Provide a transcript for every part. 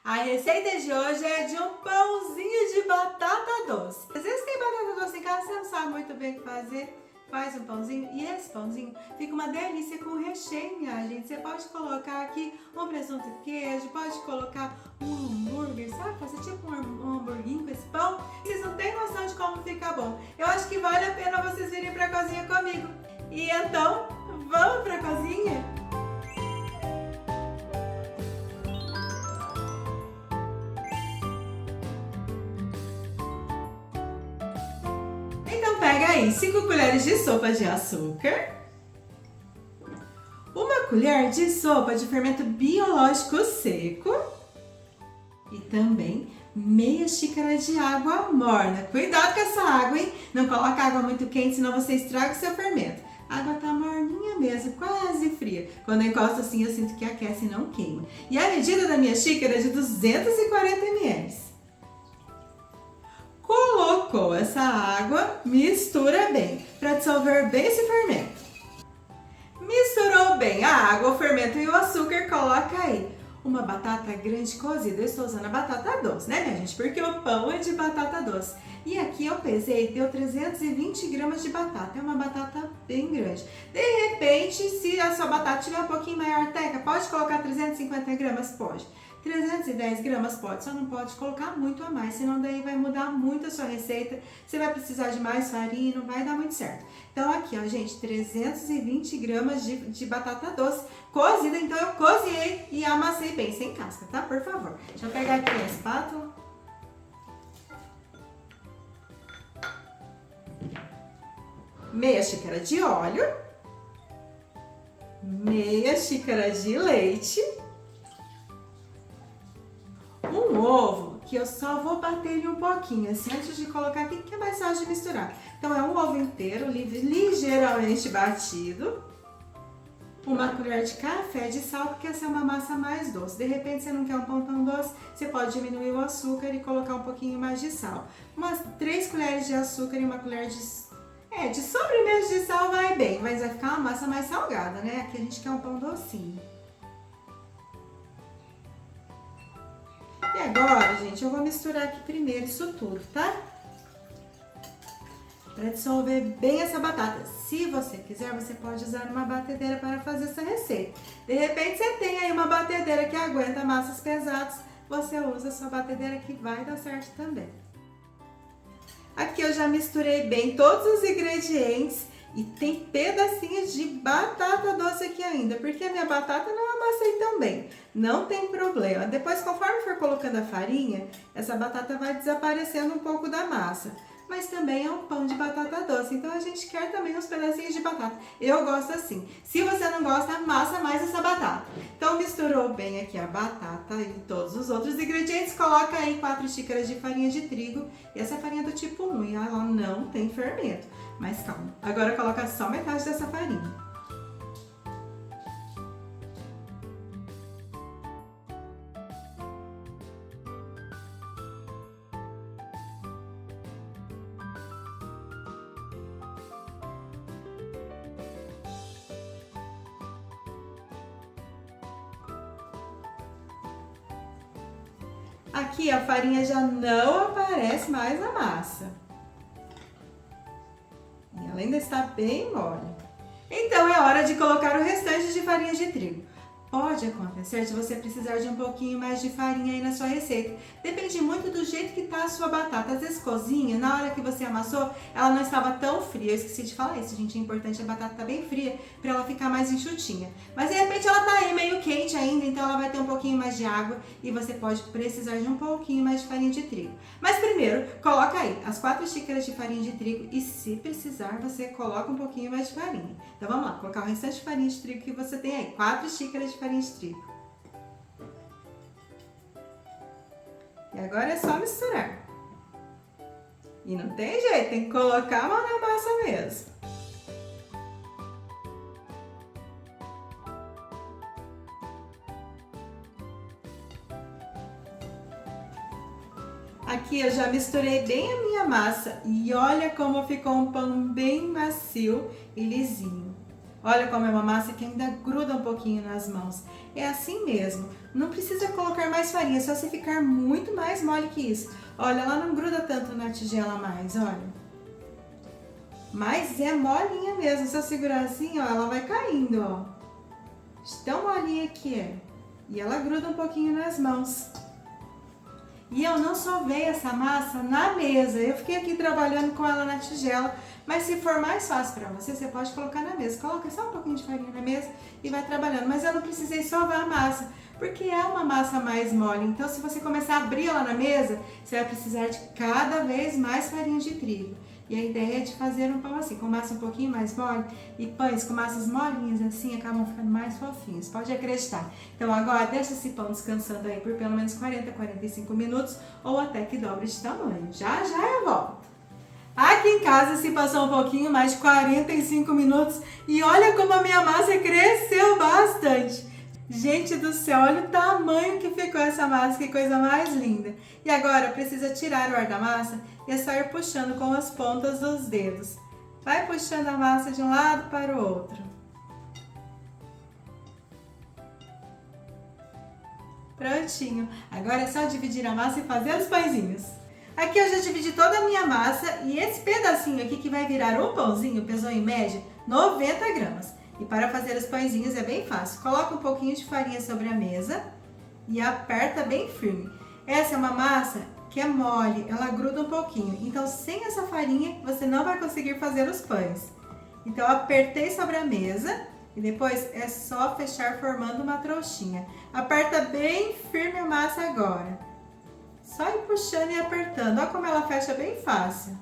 A receita de hoje é de um pãozinho de batata doce. Às vezes tem batata doce em casa, você não sabe muito bem o que fazer. Faz um pãozinho e esse pãozinho fica uma delícia com recheio, minha gente. Você pode colocar aqui um presunto e queijo, pode colocar um hambúrguer, sabe? Fazer tipo um hamburguinho com esse pão. Vocês não têm noção de como fica bom. Eu acho que vale a pena vocês virem pra cozinha comigo. E então, vamos pra cozinha? Então pega aí 5 colheres de sopa de açúcar, uma colher de sopa de fermento biológico seco e também meia xícara de água morna. Cuidado com essa água, hein? Não coloca água muito quente, senão você estraga o seu fermento. A água tá morninha mesmo, quase fria. Quando eu encosto assim, eu sinto que aquece e não queima. E a medida da minha xícara é de 240 ml. Colocou essa água, mistura bem, para dissolver bem esse fermento. Misturou bem a água, o fermento e o açúcar, coloca aí uma batata grande cozida. Eu estou usando a batata doce, né, minha gente? Porque o pão é de batata doce. E aqui eu pesei, deu 320 gramas de batata. É uma batata bem grande. De repente, se a sua batata tiver um pouquinho maior, teca, pode colocar 350 gramas? Pode. 310 gramas pode, só não pode colocar muito a mais, senão daí vai mudar muito a sua receita. Você vai precisar de mais farinha, não vai dar muito certo. Então aqui, ó, gente, 320 gramas de batata doce cozida. Então eu cozinhei e amassei bem, sem casca, tá? Por favor. Deixa eu pegar aqui a espátula. Meia xícara de óleo. Meia xícara de leite. Um ovo, que eu só vou bater ele um pouquinho, assim, antes de colocar aqui, que é mais fácil de misturar. Então, é um ovo inteiro, ligeiramente batido. Uma colher de café de sal, porque essa é uma massa mais doce. De repente, você não quer um pão tão doce, você pode diminuir o açúcar e colocar um pouquinho mais de sal. Umas 3 colheres de açúcar e uma colher de sobremesa de sal vai bem, mas vai ficar uma massa mais salgada, né? Aqui a gente quer um pão docinho. E agora, gente, eu vou misturar aqui primeiro isso tudo, tá? Para dissolver bem essa batata. Se você quiser, você pode usar uma batedeira para fazer essa receita. De repente, você tem aí uma batedeira que aguenta massas pesadas, você usa a sua batedeira que vai dar certo também. Aqui eu já misturei bem todos os ingredientes. E tem pedacinhos de batata doce aqui ainda, porque a minha batata não amassei tão bem. Não tem problema. Depois, conforme for colocando a farinha, essa batata vai desaparecendo um pouco da massa. Mas também é um pão de batata doce, então a gente quer também uns pedacinhos de batata. Eu gosto assim. Se você não gosta, amassa mais essa batata. Então, misturou bem aqui a batata e todos os outros ingredientes. Coloca aí 4 xícaras de farinha de trigo. E essa farinha é do tipo 1, e ela não tem fermento. Mas calma, agora coloca só metade dessa farinha. Aqui a farinha já não aparece mais na massa. E ela ainda está bem mole. Então é hora de colocar o restante de farinha de trigo. Pode acontecer de você precisar de um pouquinho mais de farinha aí na sua receita. Depende muito do jeito que está a sua batata. Às vezes cozinha, na hora que você amassou, ela não estava tão fria. Eu esqueci de falar isso, gente. É importante a batata estar bem fria para ela ficar mais enxutinha. Mas de repente ela está aí meio quente ainda, então ela vai ter um pouquinho mais de água e você pode precisar de um pouquinho mais de farinha de trigo. Mas primeiro, coloca aí as 4 xícaras de farinha de trigo e se precisar, você coloca um pouquinho mais de farinha. Então vamos lá, colocar o restante de farinha de trigo que você tem aí. 4 xícaras de farinha de trigo. E agora é só misturar. E não tem jeito, tem que colocar a mão na massa mesmo. Aqui eu já misturei bem a minha massa e olha como ficou um pão bem macio e lisinho. Olha como é uma massa que ainda gruda um pouquinho nas mãos. É assim mesmo. Não precisa colocar mais farinha, só se ficar muito mais mole que isso. Olha, ela não gruda tanto na tigela mais, olha. Mas é molinha mesmo. Se eu segurar assim, ó, ela vai caindo, ó. Tão molinha que é. E ela gruda um pouquinho nas mãos. E eu não sovei essa massa na mesa, eu fiquei aqui trabalhando com ela na tigela, mas se for mais fácil para você, você pode colocar na mesa. Coloca só um pouquinho de farinha na mesa e vai trabalhando, mas eu não precisei sovar a massa, porque é uma massa mais mole, então se você começar a abrir ela na mesa, você vai precisar de cada vez mais farinha de trigo. E a ideia é de fazer um pão assim, com massa um pouquinho mais mole, e pães com massas molinhas assim acabam ficando mais fofinhos, pode acreditar. Então agora deixa esse pão descansando aí por pelo menos 40, 45 minutos ou até que dobre de tamanho. Já já eu volto. Aqui em casa se passou um pouquinho mais de 45 minutos e olha como a minha massa cresceu bastante. Gente do céu, olha o tamanho que ficou essa massa, que coisa mais linda. E agora precisa tirar o ar da massa e é só ir puxando com as pontas dos dedos. Vai puxando a massa de um lado para o outro. Prontinho. Agora é só dividir a massa e fazer os pãezinhos. Aqui eu já dividi toda a minha massa e esse pedacinho aqui que vai virar um pãozinho pesou em média 90 gramas. E para fazer os pãezinhos é bem fácil. Coloca um pouquinho de farinha sobre a mesa e aperta bem firme. Essa é uma massa que é mole, ela gruda um pouquinho. Então, sem essa farinha, você não vai conseguir fazer os pães. Então, eu apertei sobre a mesa e depois é só fechar formando uma trouxinha. Aperta bem firme a massa agora. Só ir puxando e apertando. Olha como ela fecha bem fácil.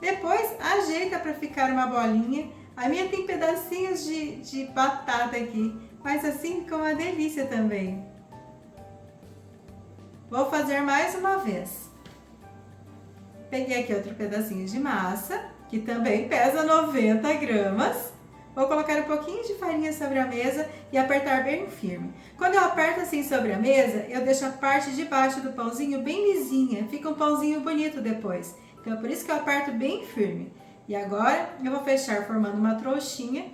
Depois ajeita para ficar uma bolinha. A minha tem pedacinhos de batata aqui, mas assim fica uma delícia também. Vou fazer mais uma vez. Peguei aqui outro pedacinho de massa, que também pesa 90 gramas. Vou colocar um pouquinho de farinha sobre a mesa e apertar bem firme. Quando eu aperto assim sobre a mesa, eu deixo a parte de baixo do pãozinho bem lisinha. Fica um pãozinho bonito depois. Então é por isso que eu aperto bem firme. E agora eu vou fechar formando uma trouxinha.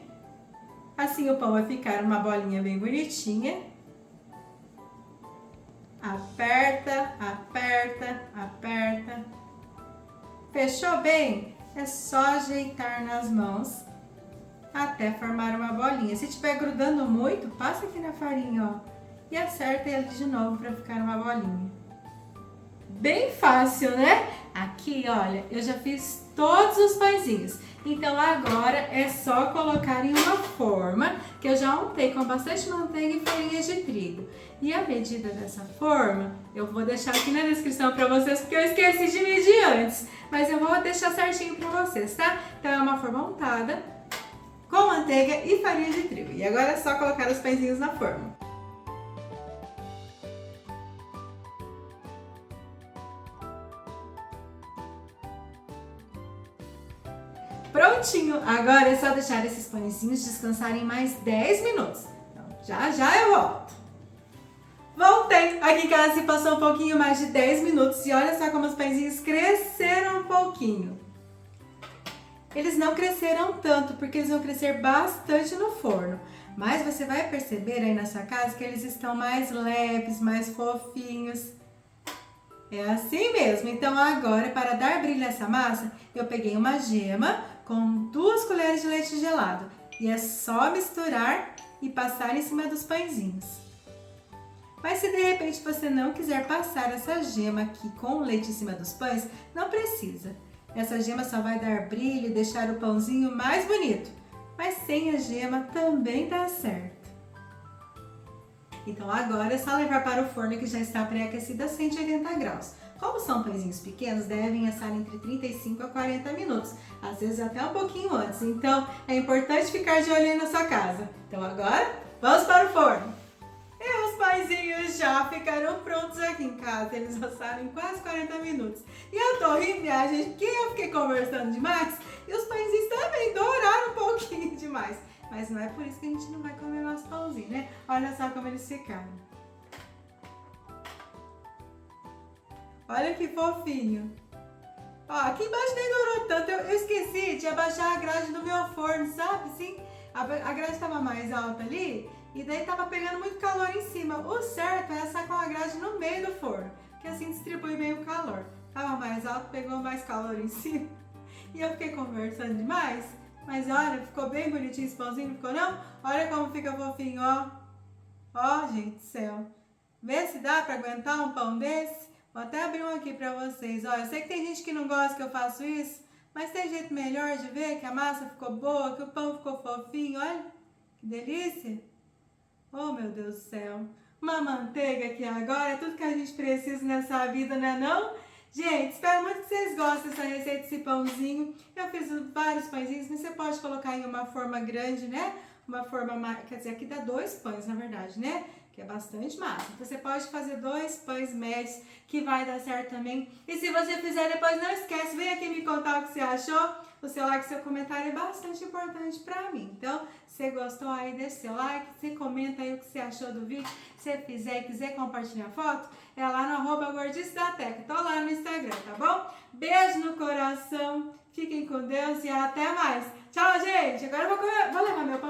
Assim o pão vai ficar uma bolinha bem bonitinha. Aperta, aperta, aperta. Fechou bem? É só ajeitar nas mãos até formar uma bolinha. Se estiver grudando muito, passa aqui na farinha, ó, e acerta ele de novo para ficar uma bolinha. Bem fácil, né? Aqui, olha, eu já fiz todos os pãezinhos. Então agora é só colocar em uma forma que eu já untei com bastante manteiga e farinha de trigo. E a medida dessa forma, eu vou deixar aqui na descrição para vocês, porque eu esqueci de medir antes. Mas eu vou deixar certinho para vocês, tá? Então é uma forma untada com manteiga e farinha de trigo. E agora é só colocar os pãezinhos na forma. Prontinho! Agora é só deixar esses pãezinhos descansarem mais 10 minutos. Então, já já eu volto. Voltei! Aqui em casa se passou um pouquinho mais de 10 minutos e olha só como os pãezinhos cresceram um pouquinho. Eles não cresceram tanto, porque eles vão crescer bastante no forno. Mas você vai perceber aí na sua casa que eles estão mais leves, mais fofinhos. É assim mesmo. Então agora, para dar brilho a essa massa, eu peguei uma gema com 2 colheres de leite gelado. E é só misturar e passar em cima dos pãezinhos. Mas se de repente você não quiser passar essa gema aqui com o leite em cima dos pães, não precisa. Essa gema só vai dar brilho e deixar o pãozinho mais bonito. Mas sem a gema também dá certo. Então agora é só levar para o forno que já está pré-aquecido a 180 graus. Como são pãezinhos pequenos, devem assar entre 35 a 40 minutos, às vezes até um pouquinho antes. Então é importante ficar de olho aí na sua casa. Então agora vamos para o forno. E os pãezinhos já ficaram prontos aqui em casa, eles assaram em quase 40 minutos. E eu tô rindo, minha gente, que eu fiquei conversando demais e os pãezinhos também douraram um pouquinho demais. Mas não é por isso que a gente não vai comer nosso pãozinho, né? Olha só como eles ficaram. Olha que fofinho. Ó, aqui embaixo nem durou tanto. Eu esqueci de abaixar a grade do meu forno, sabe? Sim, a grade estava mais alta ali e daí tava pegando muito calor em cima. O certo é assar com a grade no meio do forno, que assim distribui bem o calor. Tava mais alto, pegou mais calor em cima. E eu fiquei conversando demais. Mas olha, ficou bem bonitinho esse pãozinho, não ficou não? Olha como fica fofinho, ó. Ó, gente do céu. Vê se dá pra aguentar um pão desse. Vou até abrir um aqui pra vocês. Ó, eu sei que tem gente que não gosta que eu faço isso, mas tem jeito melhor de ver que a massa ficou boa, que o pão ficou fofinho. Olha, que delícia. Oh, meu Deus do céu. Uma manteiga aqui agora é tudo que a gente precisa nessa vida, né não? Gente, espero muito que vocês gostem dessa receita, desse pãozinho. Eu fiz vários pãezinhos, mas você pode colocar em uma forma grande, né? Uma forma, quer dizer, aqui dá 2 pães, na verdade, né? Que é bastante massa. Então, você pode fazer 2 pães médios, que vai dar certo também. E se você fizer depois, não esquece, vem aqui me contar o que você achou. O seu like, seu comentário é bastante importante pra mim. Então, se gostou aí, deixa seu like, você comenta aí o que você achou do vídeo. Se você fizer e quiser compartilhar a foto, é lá no @gordicedateca. Tô lá no Instagram, tá bom? Beijo no coração, fiquem com Deus e até mais. Tchau, gente! Agora eu vou levar meu pão